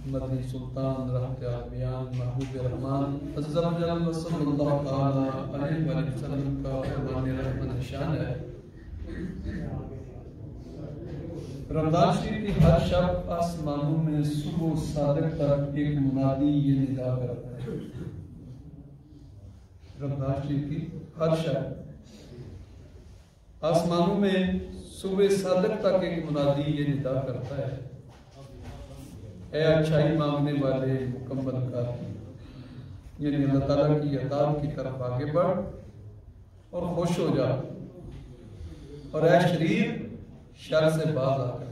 मदनी सुल्तान रहमत आलमियान महबूब रहमान अज़्ज़ा व जल्ल व सल्लल्लाहु तआला अलैहि वसल्लम का फरमान रहमत निशान है। रमज़ान शरीफ की हर शब आसमानों में सुबह सादिक तक एक मुनादी ये निदा करता है। रमज़ान शरीफ की हर शब आसमानों में सुबह सादिक तक एक मुनादी ये निदा करता है, ए अच्छाई मांगने वाले मुकम्मल कर, यानी अल्लाह ताला की अताअत की तरफ आगे बढ़ और खुश हो जा, और ए शरीर शर से बाज आ कर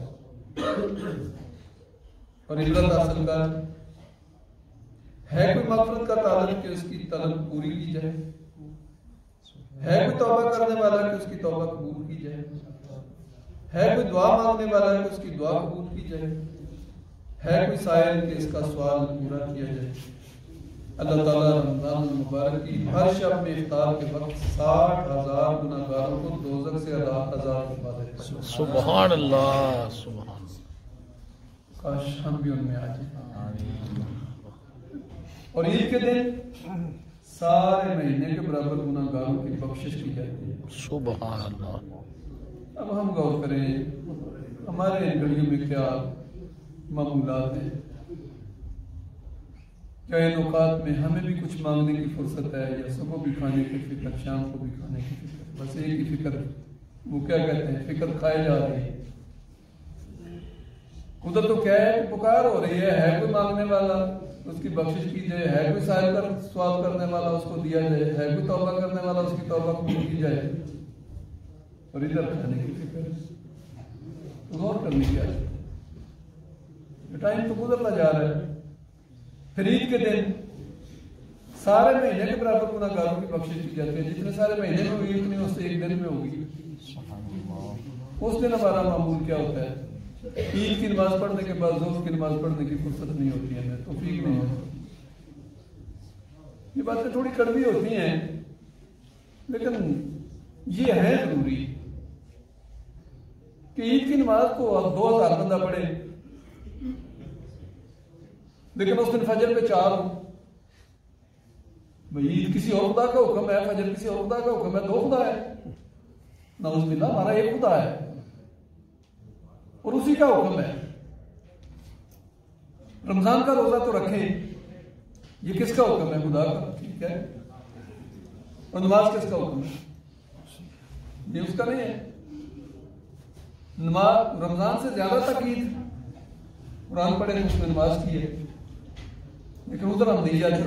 और इज़्ज़त हासिल कर। है कोई मग़फ़िरत का तालिब कि उसकी तलब पूरी की जाए, है कोई तौबा करने वाला कि उसकी तौबा कबूल की जाए, है कोई दुआ मांगने वाला कि उसकी दुआ कबूल की जाए, है कोई साइल कि इसका सवाल पूरा किया जाए। अल्लाह ताला रमज़ान मुबारक की हर शब में इफ्तार के वक्त 60,000 गुनाहगारों को दोज़ख से आज़ाद करवा देता है। सुभान अल्लाह, सुभान। काश हम भी उनमें आ जाए। और ईद के दिन सारे महीने के बराबर गुनाहगारों की बख्शिश की जाती है। सुभान अल्लाह। अब हम गौर करें, हमारे इन गलियों में क्या मामूलात हैं, क्या इन औकात में हमें भी कुछ मांगने की फुर्सत है, या सुबह भी खाने की फिक्र, शाम को भी खाने की फिक्र, बस एक ही फिक्र, वो क्या कहते हैं, फिक्र खाए जा रही है। उधर तो क्या है, पुकार हो रही है कोई मांगने वाला उसकी बख्शिश की जाए, है कोई साहिल कर सवाल करने वाला उसको दिया जाए, है कोई तौबा करने वाला उसकी तौबा कबूल की जाए, और इधर खाने की फिक्र। गौर करनी चाहिए, टाइम तो गुजरता जा रहा है। फिर ईद के दिन सारे महीने के बराबर गुनाहगारों की बख्शिश की जाती है। जितने सारे महीने में हुई उतनी उससे एक दिन में होगी। उस दिन हमारा मामूल क्या होता है, ईद की नमाज पढ़ने के बाद ज़ोहर की नमाज पढ़ने की फुर्सत नहीं होती है, तौफीक नहीं होती। ये बातें थोड़ी कड़वी होती हैं, लेकिन ये है जरूरी कि ईद की नमाज को 2000 बंदा पढ़े, लेकिन उस दिन फजर पे 4 हो। भाई ईद किसी और खुदा का हुक्म है, फजर किसी और खुदा का हुक्म है, 2 खुदा है ना, उस दिन हमारा एक खुदा है और उसी का हुक्म है। रमजान का रोजा तो रखें, ये किसका हुक्म है, खुदा का, ठीक है। और नमाज किसका हुक्म है, ये उसका नहीं है। नमाज रमजान से ज्यादा तकीद कुरान पढ़े तो उसमें नमाज की है, लेकिन उधर हम नहीं जाते।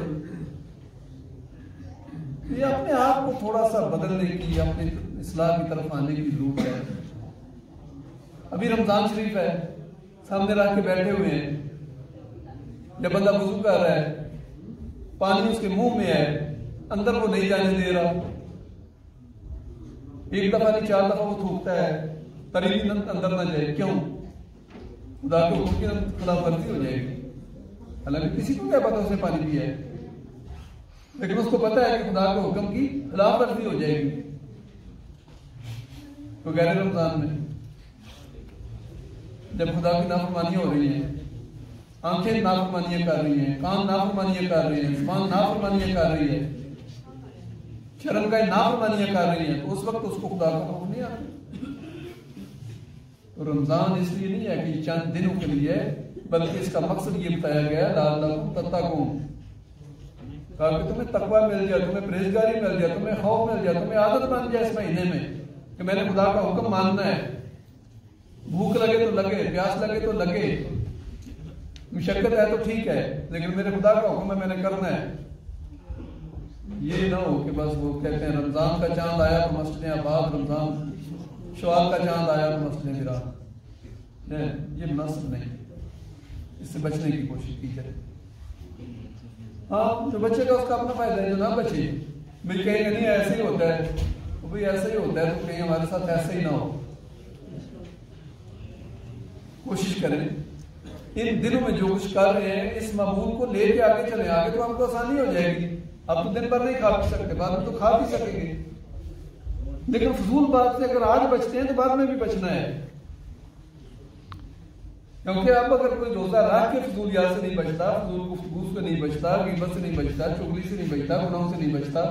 ये अपने आप को थोड़ा सा बदलने की, अपने इस्लाम की तरफ आने की जरूरत है। अभी रमजान शरीफ है, सामने रख के बैठे हुए हैं, जब बंदा वुज़ू कर रहा है, पानी उसके मुंह में है, अंदर वो नहीं जाने दे रहा, एक दफा नहीं 4 दफा वो थूकता है, तरीबी अंदर ना जाए। क्यों? खुदा के हुक्म की खिलाफवर्जी हो जाएगी। हालांकि किसी को क्या पता उसने पानी पिया है, लेकिन उसको पता है कि खुदा के हुक्म की खिलाफवर्जी हो जाएगी। तो गैर रमजान में जब खुदा की नाफरमानियां हो रही हैं, आंखें नाफरमानियां कर रही हैं, कान नाफरमानियां कर रही हैं, जुबान नाफरमानियां कर रही है, शर्मगाह नाफरमानियां कर रही हैं, तो उस वक्त उसको खुदा का खौफ नहीं आता। तो रमजान इसलिए नहीं है कि चंद दिनों के लिए, बल्कि इसका मकसद ये बताया गया लअल्लकुम तत्तकून, ताकि तुम्हें तकवा मिल जाए, तुम्हें परहेजगारी मिल जाए, तुम्हें खौफ मिल जाए, तुम्हें आदत बन जाए इस महीने में कि मैंने खुदा का हुक्म मानना है। भूख लगे तो लगे, प्यास लगे तो लगे, मुशक्कत है तो ठीक है, लेकिन मेरे खुदा का हुक्म है, मैंने करना है। ये ना हो कि बस वो कहते हैं रमजान का चांद आया तो मस्जिदें आबाद, रमजान शवाल का चांद आया तो मस्जिदें गिरा। ये मुनासिब नहीं, इससे बचने की कोशिश की जाए। हाँ, जो बचेगा उसका अपना फायदा है, जो ना बचे मिल कहेंगे नहीं ऐसे ही होता है, तो भाई ऐसे ही होता है, तो कहीं हमारे साथ ऐसे ही ना हो। कोशिश करें इन दिनों में जो कुछ कर रहे हैं इस मामूल को लेके आगे चले, आगे तो हमको आसानी हो जाएगी। अब तो दिन भर नहीं खा पी सकते, बाद में तो खा पी सकेंगे, लेकिन फजूल बात से अगर आज बचते हैं तो बाद में भी बचना है। क्योंकि अब अगर कोई रोजा रख के फजूलियात से नहीं बचता, फजूल गुफ्तगू से नहीं बचता, गिबत से नहीं बचता, चुगली से नहीं बचता, गुनाहों से नहीं बचता,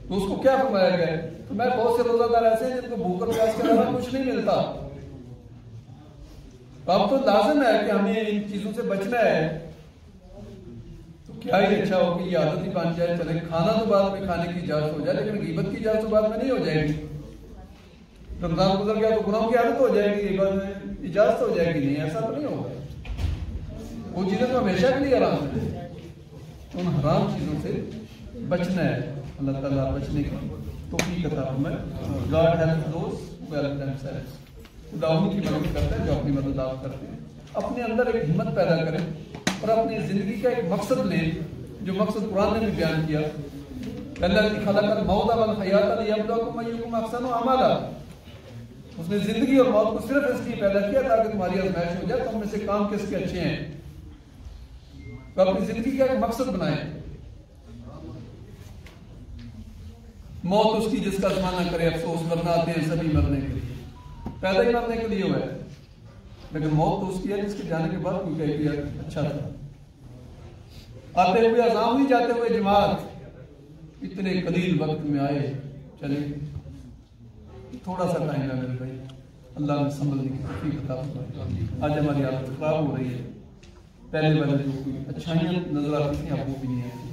तो उसको क्या फरमाया गया है? तो मैं बहुत से रोजादार ऐसे हैं जिनको भूख और प्यास के अलावा कुछ नहीं मिलता। तो अब तो लाजिम है कि हमें इन चीजों से बचना है। तो क्या ही अच्छा हो कि ये आदत ही बन जाए, चले खाना तो बाद में खाने की इजाजत हो जाए, लेकिन गिबत की इजाजत तो बाद में नहीं हो जाएगी। रमजान गुजर गया तो गुनाहों की आदत हो जाएगी, इजाजत हो जाएगी, नहीं ऐसा तो नहीं होगा। वो चीजें तो हमेशा के लिए हराम है, उन हराम चीजों से बचना है। अल्लाह ताला बचने की तौफीक अता फरमाए। God help those who help themselves. खुदा उनकी मदद करता है जो अपनी मदद आप करते हैं। अपने अंदर एक हिम्मत पैदा करें और अपनी जिंदगी का एक मकसद लें, जो मकसद कुरान ने भी बयान किया, अल्लाज़ी खलक़ल मौत वल हयात लियब्लुवकुम अय्युकुम अहसनु अमला। उसने जिंदगी और मौत को सिर्फ इसलिए पैदा किया ताकि तुम्हारी आजमाइश हो जाए, तुम में से काम किसके अच्छे हैं। तो अपनी जिंदगी का एक मकसद बनाएं। मौत उसकी जिसका ज़माना करे अफसोस, मरना आते हैं सभी मरने के लिए, पैदा ही मरने के लिए हुआ है, लेकिन मौत तो उसकी है जिसके जाने के बाद कोई कहेगा अच्छा था। आते हुए अज़ाम ही जाते हुए जमात इतने कलील वक्त में आए, चले थोड़ा सा टाइम है मेरे भाई, अल्लाह ने संभलने की तौफीक अता फरमाए। आज हमारी हालत खराब हो रही है, पहले वाले जो कोई अच्छाइयां नजर आती थी अब वो भी नहीं आती।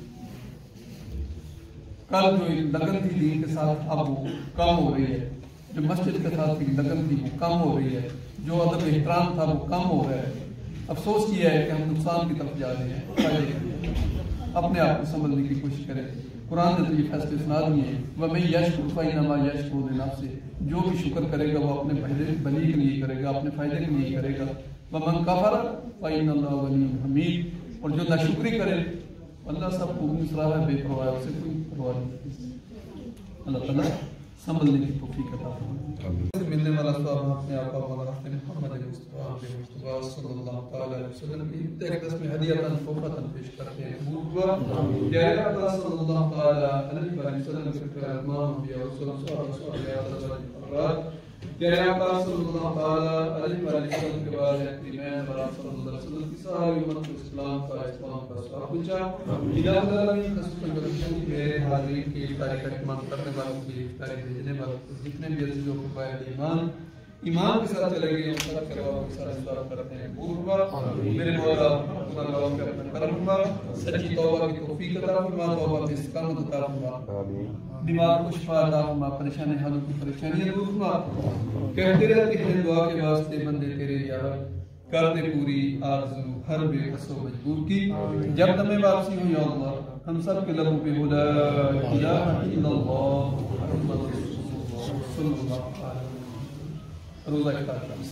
कल जो लगन थी दीन के साथ अब वो कम हो रही है, जो मस्जिद के साथ की लगन थी वो कम हो रही है, जो अदब एहतराम था वो कम हो रहा है। अफसोस किया है कि हम नुकसान की तरफ जा रहे हैं। अपने आप को संभलने की कोशिश करें। कुरान ने तो ये फैसले सुना दिए हैं, वह मैं यशकुर फइन्नमा यशकुरु लिनफ्सिही, जो भी शुक्र करेगा वो अपने भले के लिए करेगा, अपने फायदे के लिए करेगा। वमन कफर फइन्नल्लाह गनियुन हमीद, और जो नाशुक्री करे अल्लाह सब मुसराह है, बेपरवाह है, उसे कोई परवाह नहीं। अल्लाह ताला संभलने की तौफीक अता फरमाए। मिलने वाला सवाब अपने आप मोहम्मद मुस्तफा सल्लल्लाहु अलैहि वसल्लम की तकदीस में हदियतन तोहफतन पेश करते हैं। या अल्लाह सल्लल्लाहु अलैहि वसल्लम के फरमान या रसूल या अल्लाह सल्लल्लाहु अलैहि वसल्लम के बाद ईमान और सल्लल्लाहु अलैहि वसल्लम की सारी उम्मत को इस्लाम का सवाब पहुंचा। इलाही अल्लाह खसूसन मेरे हाजिरीन की इफ्तारी का इत्मीनान करने वालों की इफ्तारी भेजने वालों को, जितने भी अजीजों को पाए ईमान के साथ चले गए, उन सब करवा के साथ इस्लाम करते हैं। मेरे मौला अपना नाम पे अपना करम हुआ, सच्ची तौबा की तौफीक अता फरमा, तौबा की इस्तिकामत अता फरमा, दिमाग को शिफा अता फरमा, परेशानी हालों की परेशानियां दूर फरमा। कहते रहते हैं दुआ के वास्ते बंदे तेरे यार, कर दे पूरी आरज़ू हर बेकसो मजबूर की। जब तुम्हें वापसी हो या अल्लाह, हम सब के लबों पे हो ला इलाहा इल्लल्लाह मुहम्मदुर रसूलुल्लाह सल्लल्लाहु अलैहि वसल्लम। रोज़ा इफ्तार